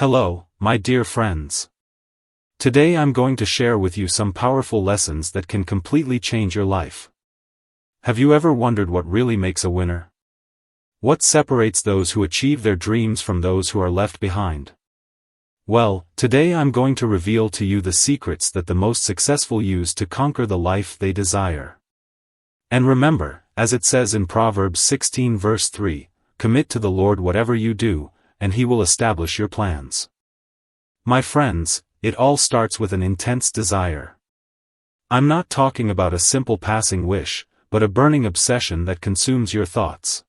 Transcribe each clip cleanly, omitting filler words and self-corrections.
Hello, my dear friends. Today I'm going to share with you some powerful lessons that can completely change your life. Have you ever wondered what really makes a winner? What separates those who achieve their dreams from those who are left behind? Well, today I'm going to reveal to you the secrets that the most successful use to conquer the life they desire. And remember, as it says in Proverbs 16 verse 3, commit to the Lord whatever you do, and He will establish your plans. My friends, it all starts with an intense desire. I'm not talking about a simple passing wish, but a burning obsession that consumes your thoughts.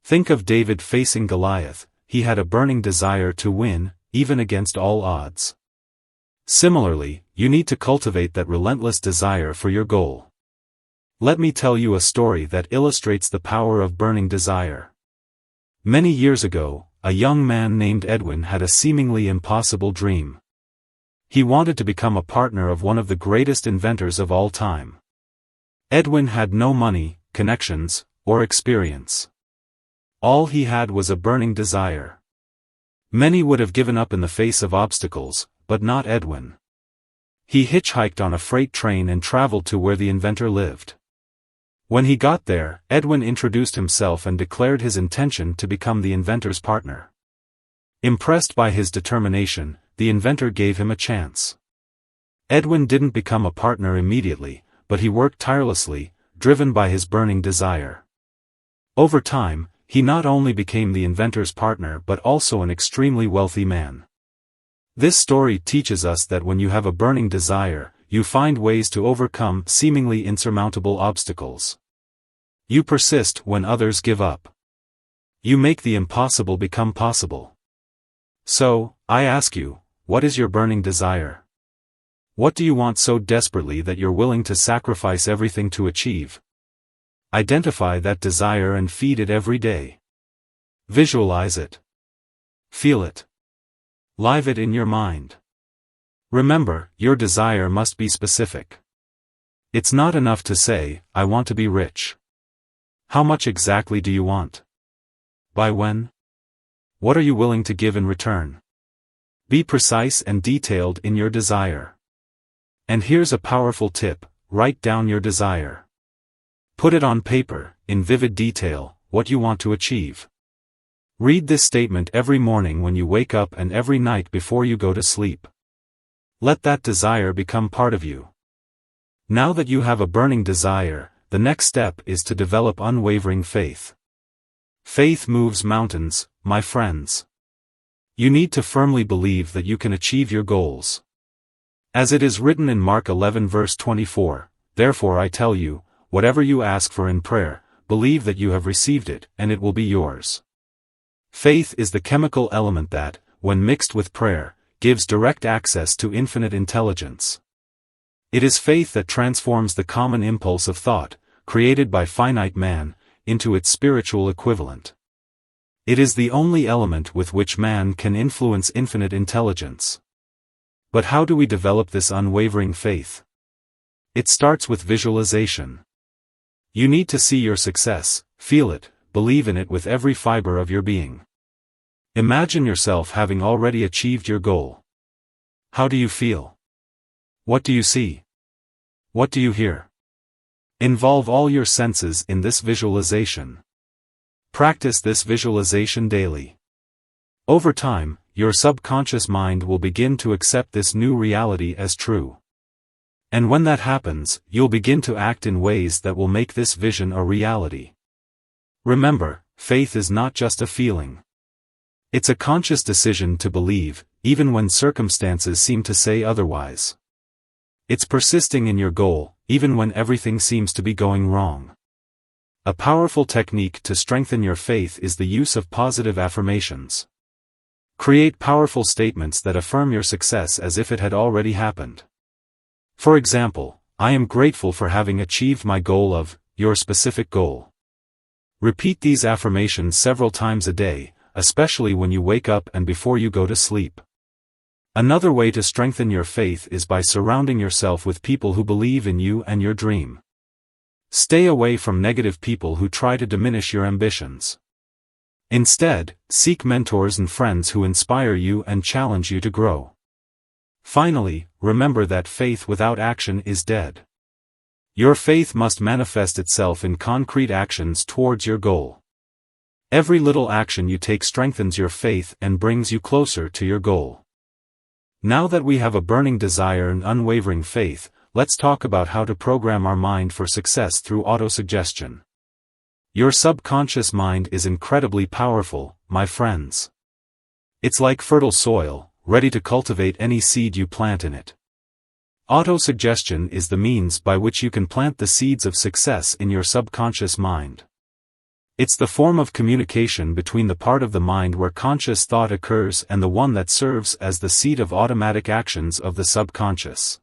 Think of David facing Goliath. He had a burning desire to win, even against all odds. Similarly, you need to cultivate that relentless desire for your goal. Let me tell you a story that illustrates the power of burning desire. Many years ago, a young man named Edwin had a seemingly impossible dream. He wanted to become a partner of one of the greatest inventors of all time. Edwin had no money, connections, or experience. All he had was a burning desire. Many would have given up in the face of obstacles, but not Edwin. He hitchhiked on a freight train and traveled to where the inventor lived. When he got there, Edwin introduced himself and declared his intention to become the inventor's partner. Impressed by his determination, the inventor gave him a chance. Edwin didn't become a partner immediately, but he worked tirelessly, driven by his burning desire. Over time, he not only became the inventor's partner but also an extremely wealthy man. This story teaches us that when you have a burning desire, you find ways to overcome seemingly insurmountable obstacles. You persist when others give up. You make the impossible become possible. So, I ask you, what is your burning desire? What do you want so desperately that you're willing to sacrifice everything to achieve? Identify that desire and feed it every day. Visualize it. Feel it. Live it in your mind. Remember, your desire must be specific. It's not enough to say, I want to be rich. How much exactly do you want? By when? What are you willing to give in return? Be precise and detailed in your desire. And here's a powerful tip: write down your desire. Put it on paper, in vivid detail, what you want to achieve. Read this statement every morning when you wake up and every night before you go to sleep. Let that desire become part of you. Now that you have a burning desire, the next step is to develop unwavering faith. Faith moves mountains, my friends. You need to firmly believe that you can achieve your goals. As it is written in Mark 11 verse 24, therefore I tell you, whatever you ask for in prayer, believe that you have received it, and it will be yours. Faith is the chemical element that, when mixed with prayer, gives direct access to infinite intelligence. It is faith that transforms the common impulse of thought, created by finite man, into its spiritual equivalent. It is the only element with which man can influence infinite intelligence. But how do we develop this unwavering faith? It starts with visualization. You need to see your success, feel it, believe in it with every fiber of your being. Imagine yourself having already achieved your goal. How do you feel? What do you see? What do you hear? Involve all your senses in this visualization. Practice this visualization daily. Over time, your subconscious mind will begin to accept this new reality as true. And when that happens, you'll begin to act in ways that will make this vision a reality. Remember, faith is not just a feeling. It's a conscious decision to believe, even when circumstances seem to say otherwise. It's persisting in your goal, even when everything seems to be going wrong. A powerful technique to strengthen your faith is the use of positive affirmations. Create powerful statements that affirm your success as if it had already happened. For example, I am grateful for having achieved my goal of, your specific goal. Repeat these affirmations several times a day, especially when you wake up and before you go to sleep. Another way to strengthen your faith is by surrounding yourself with people who believe in you and your dream. Stay away from negative people who try to diminish your ambitions. Instead, seek mentors and friends who inspire you and challenge you to grow. Finally, remember that faith without action is dead. Your faith must manifest itself in concrete actions towards your goal. Every little action you take strengthens your faith and brings you closer to your goal. Now that we have a burning desire and unwavering faith, let's talk about how to program our mind for success through autosuggestion. Your subconscious mind is incredibly powerful, my friends. It's like fertile soil, ready to cultivate any seed you plant in it. Autosuggestion is the means by which you can plant the seeds of success in your subconscious mind. It's the form of communication between the part of the mind where conscious thought occurs and the one that serves as the seat of automatic actions of the subconscious.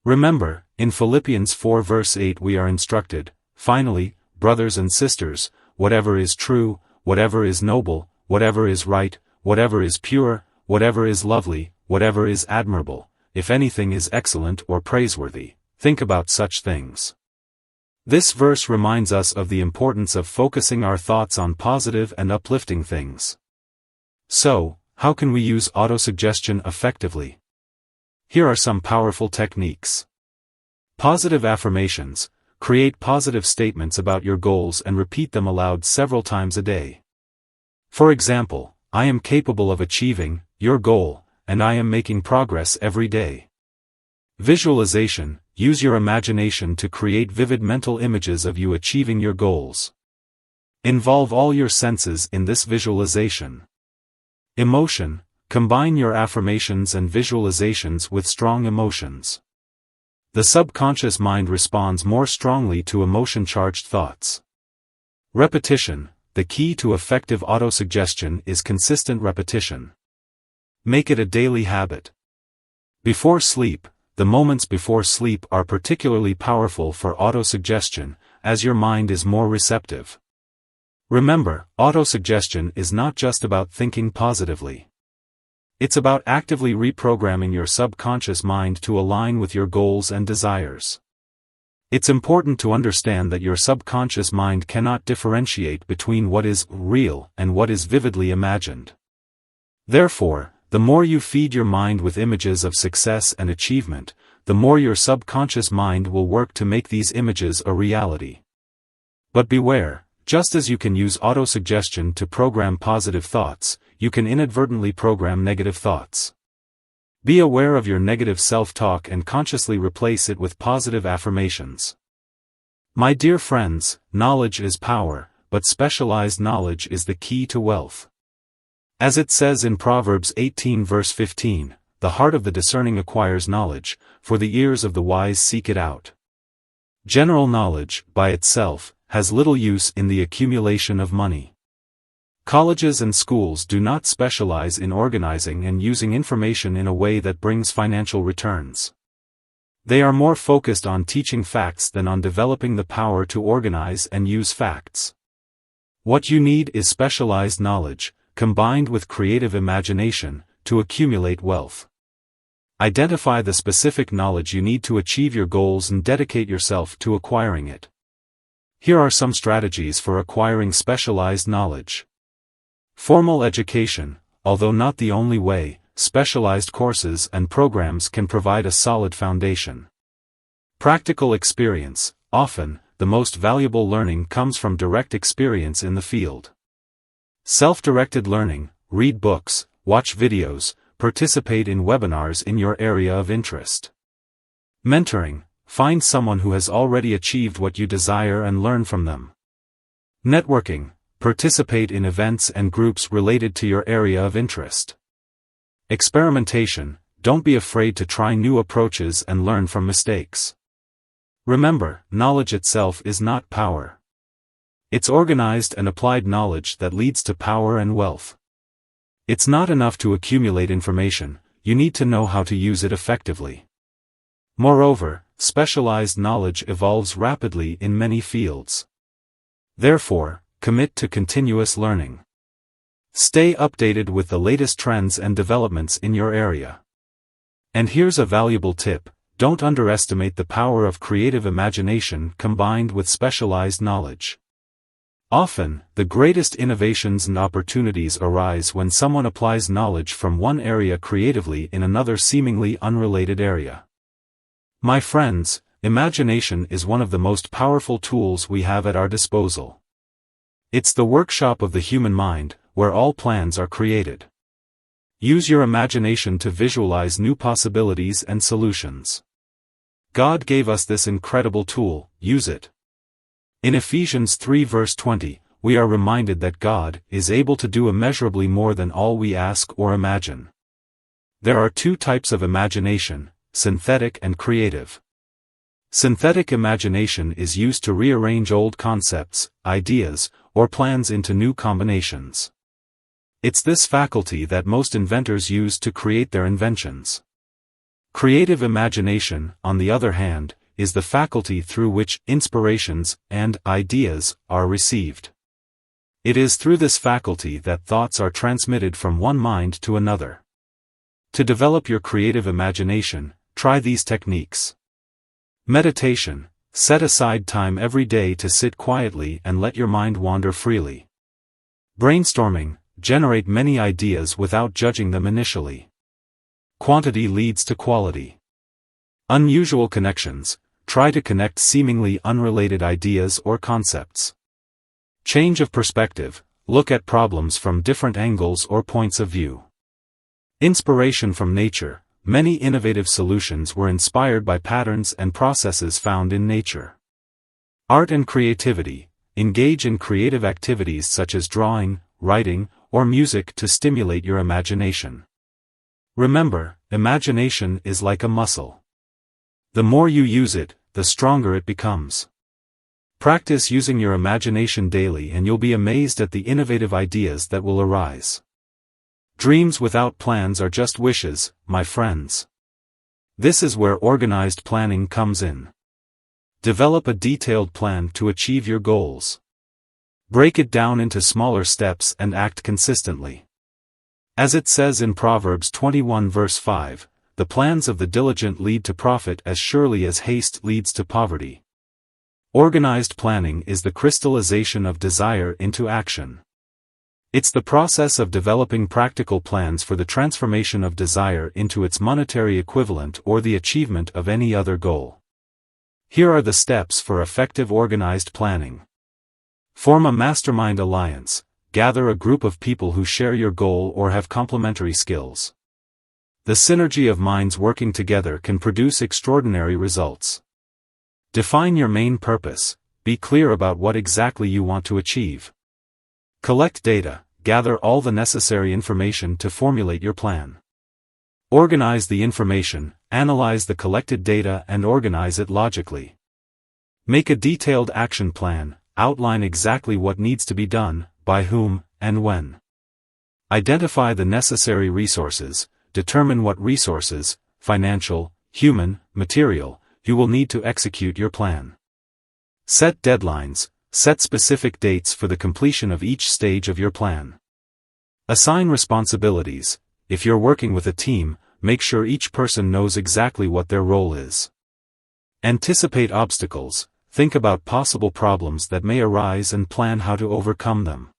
Remember, in Philippians 4 verse 8 we are instructed, "Finally, brothers and sisters, whatever is true, whatever is noble, whatever is right, whatever is pure, whatever is lovely, whatever is admirable, if anything is excellent or praiseworthy, think about such things." This verse reminds us of the importance of focusing our thoughts on positive and uplifting things. So, how can we use autosuggestion effectively? Here are some powerful techniques. Positive affirmations. Create positive statements about your goals and repeat them aloud several times a day. For example, "I am capable of achieving your goal, and I am making progress every day." Visualization. Use your imagination to create vivid mental images of you achieving your goals. Involve all your senses in this visualization. Emotion. Combine your affirmations and visualizations with strong emotions. The subconscious mind responds more strongly to emotion-charged thoughts. Repetition. The key to effective autosuggestion is consistent repetition. Make it a daily habit. Before sleep. The moments before sleep are particularly powerful for autosuggestion, as your mind is more receptive. Remember, autosuggestion is not just about thinking positively. It's about actively reprogramming your subconscious mind to align with your goals and desires. It's important to understand that your subconscious mind cannot differentiate between what is real and what is vividly imagined. Therefore, the more you feed your mind with images of success and achievement, the more your subconscious mind will work to make these images a reality. But beware, just as you can use autosuggestion to program positive thoughts, you can inadvertently program negative thoughts. Be aware of your negative self-talk and consciously replace it with positive affirmations. My dear friends, knowledge is power, but specialized knowledge is the key to wealth. As it says in Proverbs 18 verse 15, "The heart of the discerning acquires knowledge, for the ears of the wise seek it out." General knowledge, by itself, has little use in the accumulation of money. Colleges and schools do not specialize in organizing and using information in a way that brings financial returns. They are more focused on teaching facts than on developing the power to organize and use facts. What you need is specialized knowledge, combined with creative imagination, to accumulate wealth. Identify the specific knowledge you need to achieve your goals and dedicate yourself to acquiring it. Here are some strategies for acquiring specialized knowledge. Formal education. Although not the only way, specialized courses and programs can provide a solid foundation. Practical experience. Often, the most valuable learning comes from direct experience in the field. Self-directed learning. Read books, watch videos, participate in webinars in your area of interest. Mentoring. Find someone who has already achieved what you desire and learn from them. Networking. Participate in events and groups related to your area of interest. Experimentation. Don't be afraid to try new approaches and learn from mistakes. Remember, knowledge itself is not power. It's organized and applied knowledge that leads to power and wealth. It's not enough to accumulate information, you need to know how to use it effectively. Moreover, specialized knowledge evolves rapidly in many fields. Therefore, commit to continuous learning. Stay updated with the latest trends and developments in your area. And here's a valuable tip: don't underestimate the power of creative imagination combined with specialized knowledge. Often, the greatest innovations and opportunities arise when someone applies knowledge from one area creatively in another seemingly unrelated area. My friends, imagination is one of the most powerful tools we have at our disposal. It's the workshop of the human mind, where all plans are created. Use your imagination to visualize new possibilities and solutions. God gave us this incredible tool, use it. In Ephesians 3 verse 20, we are reminded that God is able to do immeasurably more than all we ask or imagine. There are two types of imagination, synthetic and creative. Synthetic imagination is used to rearrange old concepts, ideas, or plans into new combinations. It's this faculty that most inventors use to create their inventions. Creative imagination, on the other hand, is the faculty through which inspirations and ideas are received. It is through this faculty that thoughts are transmitted from one mind to another. To develop your creative imagination, try these techniques. Meditation. Set aside time every day to sit quietly and let your mind wander freely. Brainstorming. Generate many ideas without judging them initially. Quantity leads to quality. Unusual connections. Try to connect seemingly unrelated ideas or concepts. Change of perspective. Look at problems from different angles or points of view. Inspiration from nature. Many innovative solutions were inspired by patterns and processes found in nature. Art and creativity. Engage in creative activities such as drawing, writing, or music to stimulate your imagination. Remember, imagination is like a muscle. The more you use it, the stronger it becomes. Practice using your imagination daily and you'll be amazed at the innovative ideas that will arise. Dreams without plans are just wishes, my friends. This is where organized planning comes in. Develop a detailed plan to achieve your goals. Break it down into smaller steps and act consistently. As it says in Proverbs 21 verse 5, the plans of the diligent lead to profit as surely as haste leads to poverty. Organized planning is the crystallization of desire into action. It's the process of developing practical plans for the transformation of desire into its monetary equivalent or the achievement of any other goal. Here are the steps for effective organized planning. Form a mastermind alliance. Gather a group of people who share your goal or have complementary skills. The synergy of minds working together can produce extraordinary results. Define your main purpose. Be clear about what exactly you want to achieve. Collect data. Gather all the necessary information to formulate your plan. Organize the information. Analyze the collected data and organize it logically. Make a detailed action plan. Outline exactly what needs to be done, by whom, and when. Identify the necessary resources. Determine what resources, financial, human, material, you will need to execute your plan. Set deadlines. Set specific dates for the completion of each stage of your plan. Assign responsibilities. If you're working with a team, make sure each person knows exactly what their role is. Anticipate obstacles. Think about possible problems that may arise and plan how to overcome them.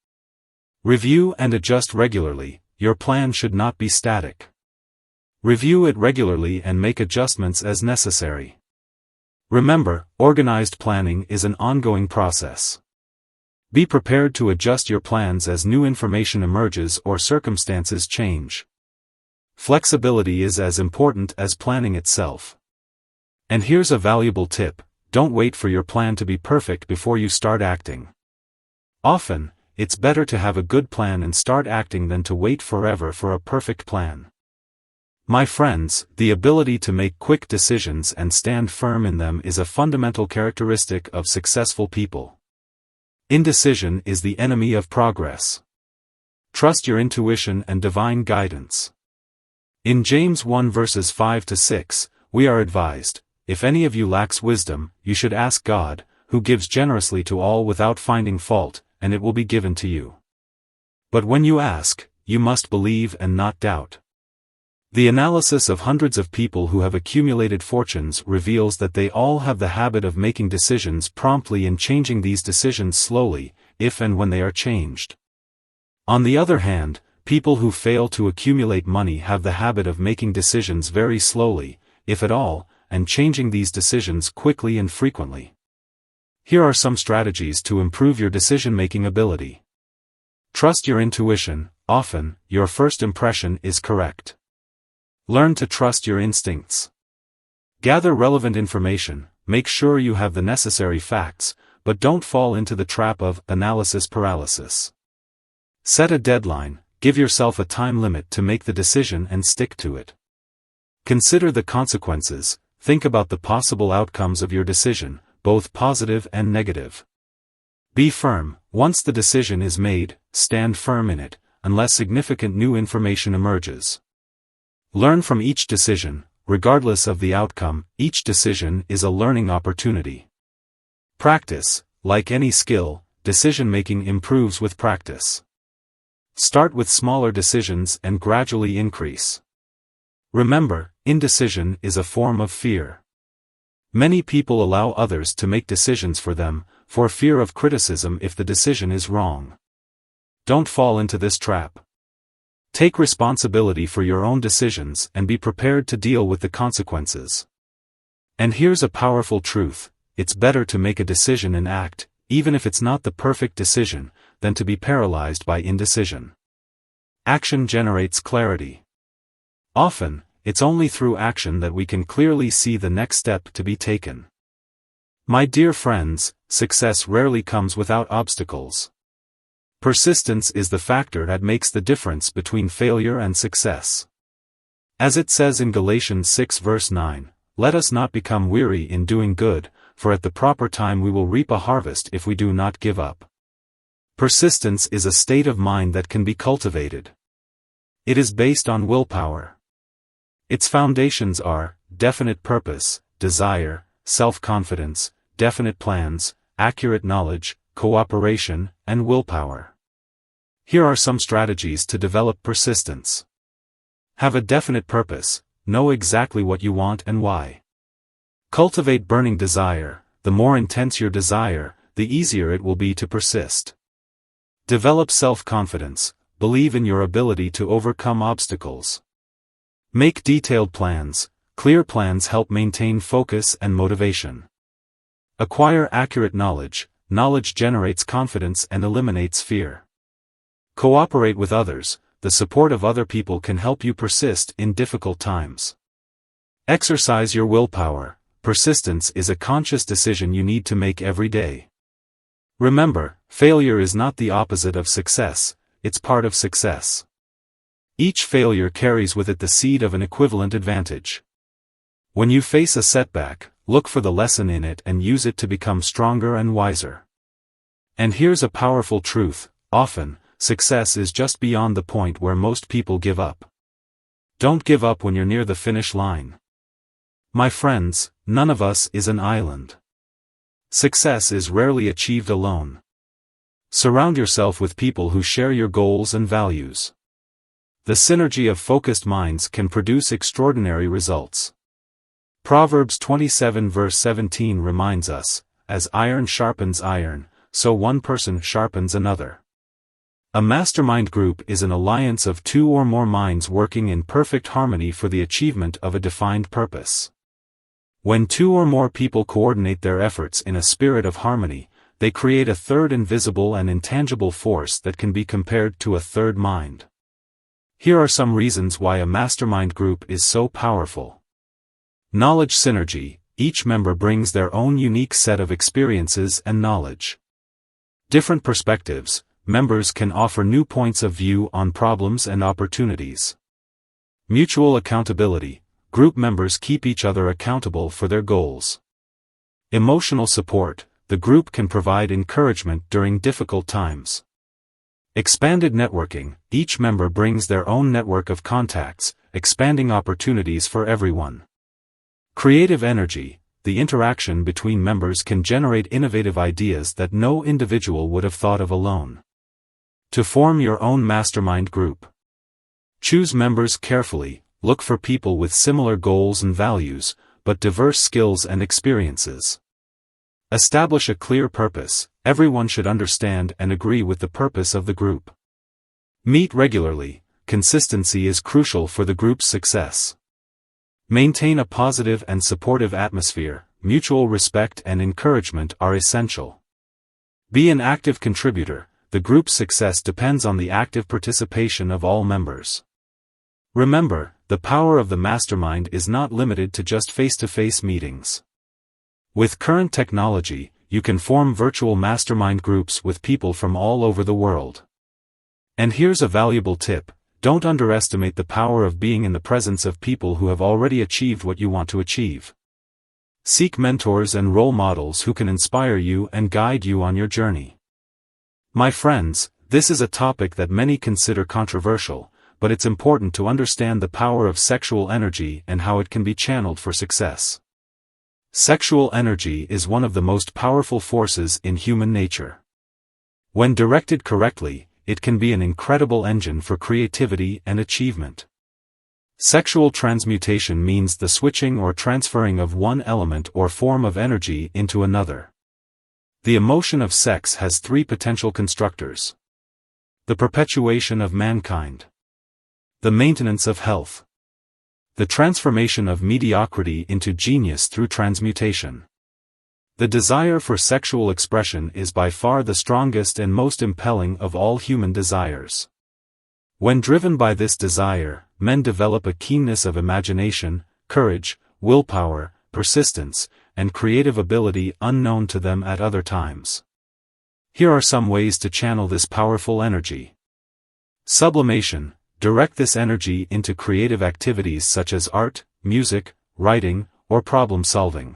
Review and adjust regularly. Your plan should not be static. Review it regularly and make adjustments as necessary. Remember, organized planning is an ongoing process. Be prepared to adjust your plans as new information emerges or circumstances change. Flexibility is as important as planning itself. And here's a valuable tip. Don't wait for your plan to be perfect before you start acting. Often, it's better to have a good plan and start acting than to wait forever for a perfect plan. My friends, the ability to make quick decisions and stand firm in them is a fundamental characteristic of successful people. Indecision is the enemy of progress. Trust your intuition and divine guidance. In James 1 verses 5 to 6, we are advised, if any of you lacks wisdom, you should ask God, who gives generously to all without finding fault, and it will be given to you. But when you ask, you must believe and not doubt. The analysis of hundreds of people who have accumulated fortunes reveals that they all have the habit of making decisions promptly and changing these decisions slowly, if and when they are changed. On the other hand, people who fail to accumulate money have the habit of making decisions very slowly, if at all, and changing these decisions quickly and frequently. Here are some strategies to improve your decision-making ability. Trust your intuition. Often, your first impression is correct. Learn to trust your instincts. Gather relevant information, make sure you have the necessary facts, but don't fall into the trap of analysis paralysis. Set a deadline, give yourself a time limit to make the decision and stick to it. Consider the consequences, think about the possible outcomes of your decision, both positive and negative. Be firm. Once the decision is made, stand firm in it, unless significant new information emerges. Learn from each decision, regardless of the outcome. Each decision is a learning opportunity. Practice. Like any skill, decision-making improves with practice. Start with smaller decisions and gradually increase. Remember, indecision is a form of fear. Many people allow others to make decisions for them, for fear of criticism if the decision is wrong. Don't fall into this trap. Take responsibility for your own decisions and be prepared to deal with the consequences. And here's a powerful truth: it's better to make a decision and act, even if it's not the perfect decision, than to be paralyzed by indecision. Action generates clarity. Often, it's only through action that we can clearly see the next step to be taken. My dear friends, success rarely comes without obstacles. Persistence is the factor that makes the difference between failure and success. As it says in Galatians 6 verse 9, "Let us not become weary in doing good, for at the proper time we will reap a harvest if we do not give up." Persistence is a state of mind that can be cultivated. It is based on willpower. Its foundations are definite purpose, desire, self-confidence, definite plans, accurate knowledge, cooperation, and willpower. Here are some strategies to develop persistence. Have a definite purpose. Know exactly what you want and why. Cultivate burning desire. The more intense your desire, the easier it will be to persist. Develop self-confidence. Believe in your ability to overcome obstacles. Make detailed plans. Clear plans help maintain focus and motivation. Acquire accurate knowledge. Knowledge generates confidence and eliminates fear. Cooperate with others. The support of other people can help you persist in difficult times. Exercise your willpower. Persistence is a conscious decision you need to make every day. Remember, failure is not the opposite of success, it's part of success. Each failure carries with it the seed of an equivalent advantage. When you face a setback, look for the lesson in it and use it to become stronger and wiser. And here's a powerful truth: often, success is just beyond the point where most people give up. Don't give up when you're near the finish line. My friends, none of us is an island. Success is rarely achieved alone. Surround yourself with people who share your goals and values. The synergy of focused minds can produce extraordinary results. Proverbs 27 verse 17 reminds us, "As iron sharpens iron, so one person sharpens another." A mastermind group is an alliance of two or more minds working in perfect harmony for the achievement of a defined purpose. When two or more people coordinate their efforts in a spirit of harmony, they create a third invisible and intangible force that can be compared to a third mind. Here are some reasons why a mastermind group is so powerful. Knowledge synergy. Each member brings their own unique set of experiences and knowledge. Different perspectives. Members can offer new points of view on problems and opportunities. Mutual accountability. Group members keep each other accountable for their goals. Emotional support. The group can provide encouragement during difficult times. Expanded networking. Each member brings their own network of contacts, expanding opportunities for everyone. Creative energy. The interaction between members can generate innovative ideas that no individual would have thought of alone. To form your own mastermind group. Choose members carefully. Look for people with similar goals and values, but diverse skills and experiences. Establish a clear purpose. everyone should understand and agree with the purpose of the group. Meet regularly. Consistency is crucial for the group's success. Maintain a positive and supportive atmosphere. Mutual respect and encouragement are essential. Be an active contributor. The group's success depends on the active participation of all members. Remember, the power of the mastermind is not limited to just face-to-face meetings. With current technology, you can form virtual mastermind groups with people from all over the world. And here's a valuable tip: don't underestimate the power of being in the presence of people who have already achieved what you want to achieve. Seek mentors and role models who can inspire you and guide you on your journey. My friends, this is a topic that many consider controversial, but it's important to understand the power of sexual energy and how it can be channeled for success. Sexual energy is one of the most powerful forces in human nature. When directed correctly, it can be an incredible engine for creativity and achievement. Sexual transmutation means the switching or transferring of one element or form of energy into another. The emotion of sex has three potential constructors: the perpetuation of mankind, the maintenance of health, the transformation of mediocrity into genius through transmutation. The desire for sexual expression is by far the strongest and most impelling of all human desires. When driven by this desire, men develop a keenness of imagination, courage, willpower, persistence, and creative ability unknown to them at other times. Here are some ways to channel this powerful energy. Sublimation: direct this energy into creative activities such as art, music, writing, or problem solving.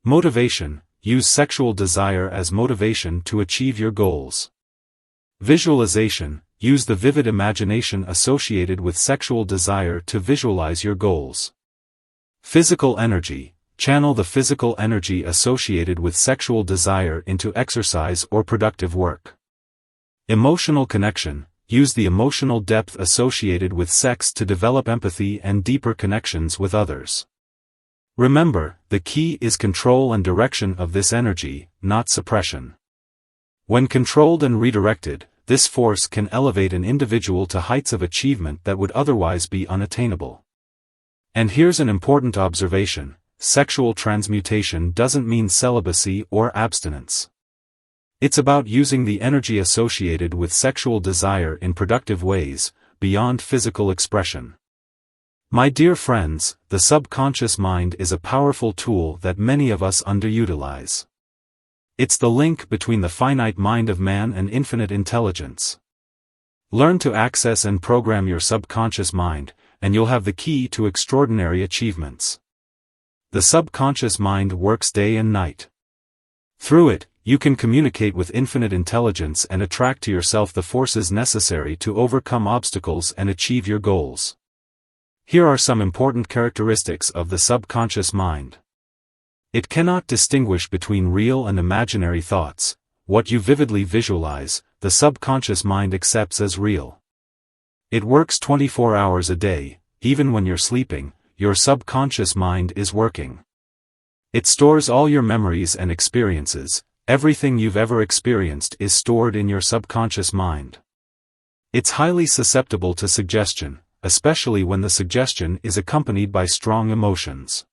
Motivation: use sexual desire as motivation to achieve your goals. Visualization: use the vivid imagination associated with sexual desire to visualize your goals. Physical energy: channel the physical energy associated with sexual desire into exercise or productive work. Emotional connection: use the emotional depth associated with sex to develop empathy and deeper connections with others. Remember, the key is control and direction of this energy, not suppression. When controlled and redirected, this force can elevate an individual to heights of achievement that would otherwise be unattainable. And here's an important observation: sexual transmutation doesn't mean celibacy or abstinence. It's about using the energy associated with sexual desire in productive ways, beyond physical expression. My dear friends, the subconscious mind is a powerful tool that many of us underutilize. It's the link between the finite mind of man and infinite intelligence. Learn to access and program your subconscious mind, and you'll have the key to extraordinary achievements. The subconscious mind works day and night. Through it, you can communicate with infinite intelligence and attract to yourself the forces necessary to overcome obstacles and achieve your goals. Here are some important characteristics of the subconscious mind. It cannot distinguish between real and imaginary thoughts. What you vividly visualize, the subconscious mind accepts as real. It works 24 hours a day. Even when you're sleeping, your subconscious mind is working. It stores all your memories and experiences. Everything you've ever experienced is stored in your subconscious mind. It's highly susceptible to suggestion, especially when the suggestion is accompanied by strong emotions.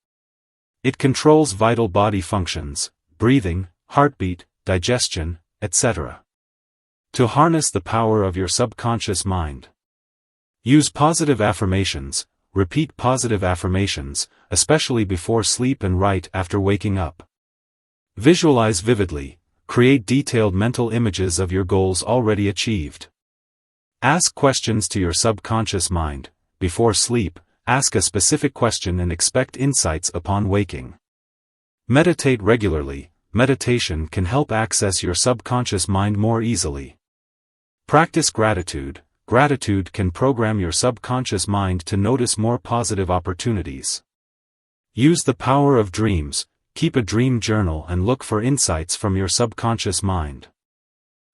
It controls vital body functions, breathing, heartbeat, digestion, etc. To harness the power of your subconscious mind, use positive affirmations. Repeat positive affirmations, especially before sleep and right after waking up. Visualize vividly. Create detailed mental images of your goals already achieved. Ask questions to your subconscious mind. Before sleep, ask a specific question and expect insights upon waking. Meditate regularly. Meditation can help access your subconscious mind more easily. Practice gratitude. Gratitude can program your subconscious mind to notice more positive opportunities. Use the power of dreams. Keep a dream journal and look for insights from your subconscious mind.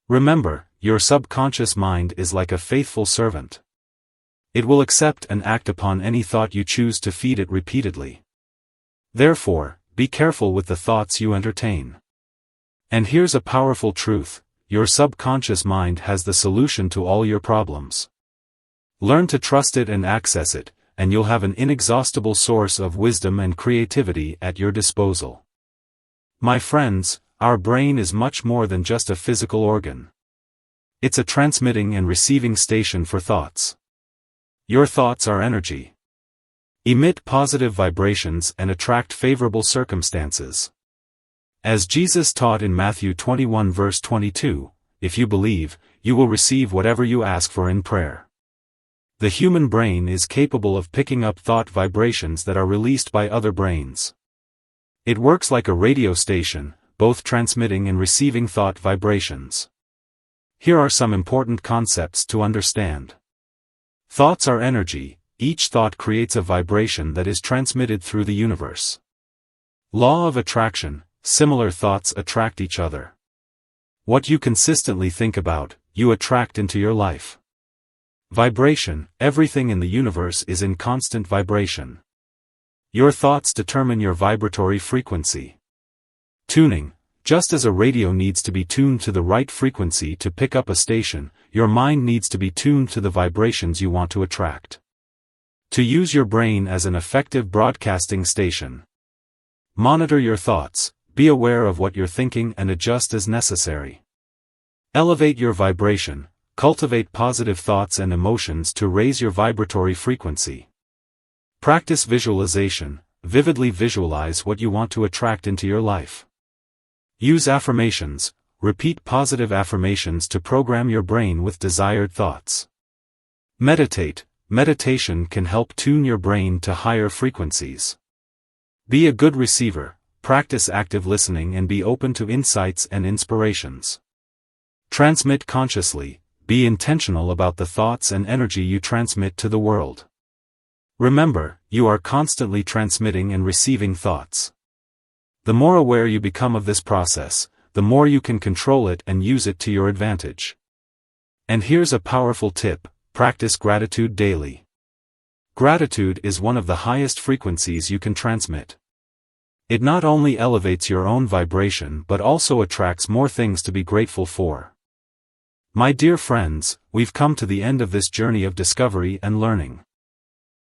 Remember, your subconscious mind is like a faithful servant. It will accept and act upon any thought you choose to feed it repeatedly. Therefore, be careful with the thoughts you entertain. And here's a powerful truth: your subconscious mind has the solution to all your problems. Learn to trust it and access it, and you'll have an inexhaustible source of wisdom and creativity at your disposal. My friends, our brain is much more than just a physical organ. It's a transmitting and receiving station for thoughts. Your thoughts are energy. Emit positive vibrations and attract favorable circumstances. As Jesus taught in Matthew 21 verse 22, if you believe, you will receive whatever you ask for in prayer. The human brain is capable of picking up thought vibrations that are released by other brains. It works like a radio station, both transmitting and receiving thought vibrations. Here are some important concepts to understand. Thoughts are energy. Each thought creates a vibration that is transmitted through the universe. Law of attraction: similar thoughts attract each other. What you consistently think about, you attract into your life. Vibration: everything in the universe is in constant vibration. Your thoughts determine your vibratory frequency. Tuning: just as a radio needs to be tuned to the right frequency to pick up a station, your mind needs to be tuned to the vibrations you want to attract. To use your brain as an effective broadcasting station. Monitor your thoughts, be aware of what you're thinking and adjust as necessary. Elevate your vibration, cultivate positive thoughts and emotions to raise your vibratory frequency. Practice visualization, vividly visualize what you want to attract into your life. Use affirmations, repeat positive affirmations to program your brain with desired thoughts. Meditate. Meditation can help tune your brain to higher frequencies. Be a good receiver, practice active listening and be open to insights and inspirations. Transmit consciously, be intentional about the thoughts and energy you transmit to the world. Remember, you are constantly transmitting and receiving thoughts. The more aware you become of this process, the more you can control it and use it to your advantage. And here's a powerful tip: practice gratitude daily. Gratitude is one of the highest frequencies you can transmit. It not only elevates your own vibration but also attracts more things to be grateful for. My dear friends, we've come to the end of this journey of discovery and learning.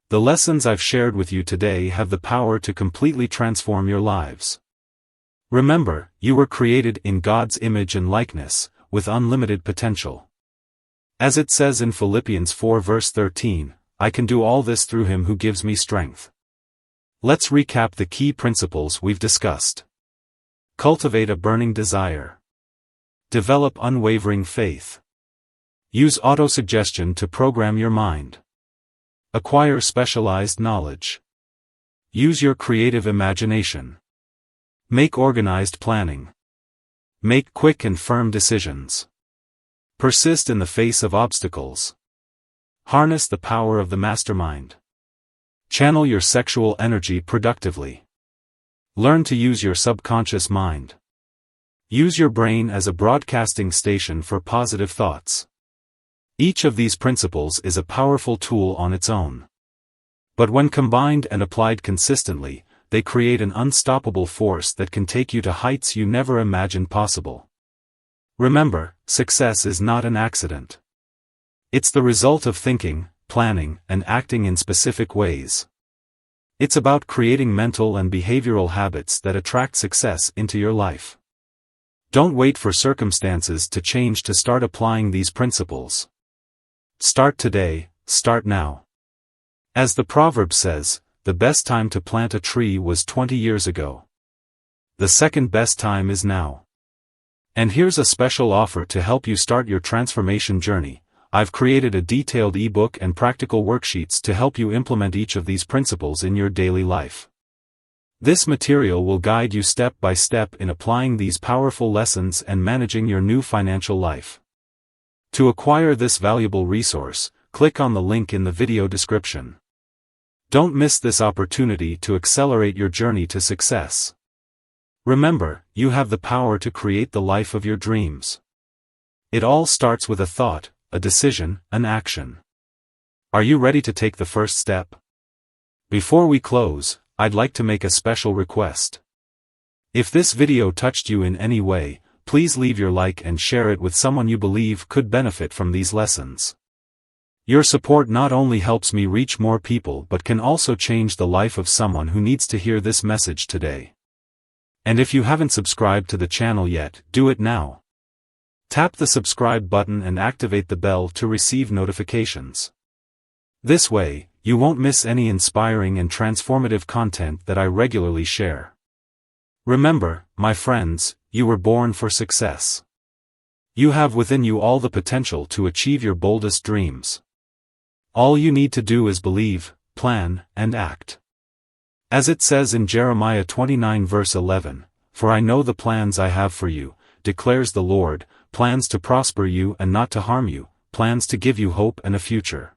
The lessons I've shared with you today have the power to completely transform your lives. Remember, you were created in God's image and likeness, with unlimited potential. As it says in Philippians 4 verse 13, I can do all this through Him who gives me strength. Let's recap the key principles we've discussed. Cultivate a burning desire. Develop unwavering faith. Use autosuggestion to program your mind. Acquire specialized knowledge. Use your creative imagination. Make organized planning. Make quick and firm decisions. Persist in the face of obstacles. Harness the power of the mastermind. Channel your sexual energy productively. Learn to use your subconscious mind. Use your brain as a broadcasting station for positive thoughts. Each of these principles is a powerful tool on its own. But when combined and applied consistently, they create an unstoppable force that can take you to heights you never imagined possible. Remember, success is not an accident. It's the result of thinking, planning, and acting in specific ways. It's about creating mental and behavioral habits that attract success into your life. Don't wait for circumstances to change to start applying these principles. Start today, start now. As the proverb says, the best time to plant a tree was 20 years ago. The second best time is now. And here's a special offer to help you start your transformation journey. I've created a detailed ebook and practical worksheets to help you implement each of these principles in your daily life. This material will guide you step by step in applying these powerful lessons and managing your new financial life. To acquire this valuable resource, click on the link in the video description. Don't miss this opportunity to accelerate your journey to success. Remember, you have the power to create the life of your dreams. It all starts with a thought, a decision, an action. Are you ready to take the first step? Before we close, I'd like to make a special request. If this video touched you in any way, please leave your like and share it with someone you believe could benefit from these lessons. Your support not only helps me reach more people but can also change the life of someone who needs to hear this message today. And if you haven't subscribed to the channel yet, do it now. Tap the subscribe button and activate the bell to receive notifications. This way, you won't miss any inspiring and transformative content that I regularly share. Remember, my friends, you were born for success. You have within you all the potential to achieve your boldest dreams. All you need to do is believe, plan, and act. As it says in Jeremiah 29 verse 11, "For I know the plans I have for you, declares the Lord, plans to prosper you and not to harm you, plans to give you hope and a future."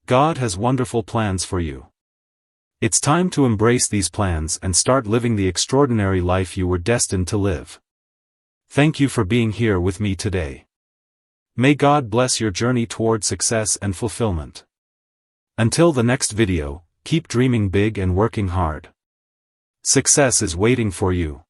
God has wonderful plans for you. It's time to embrace these plans and start living the extraordinary life you were destined to live. Thank you for being here with me today. May God bless your journey toward success and fulfillment. Until the next video, keep dreaming big and working hard. Success is waiting for you.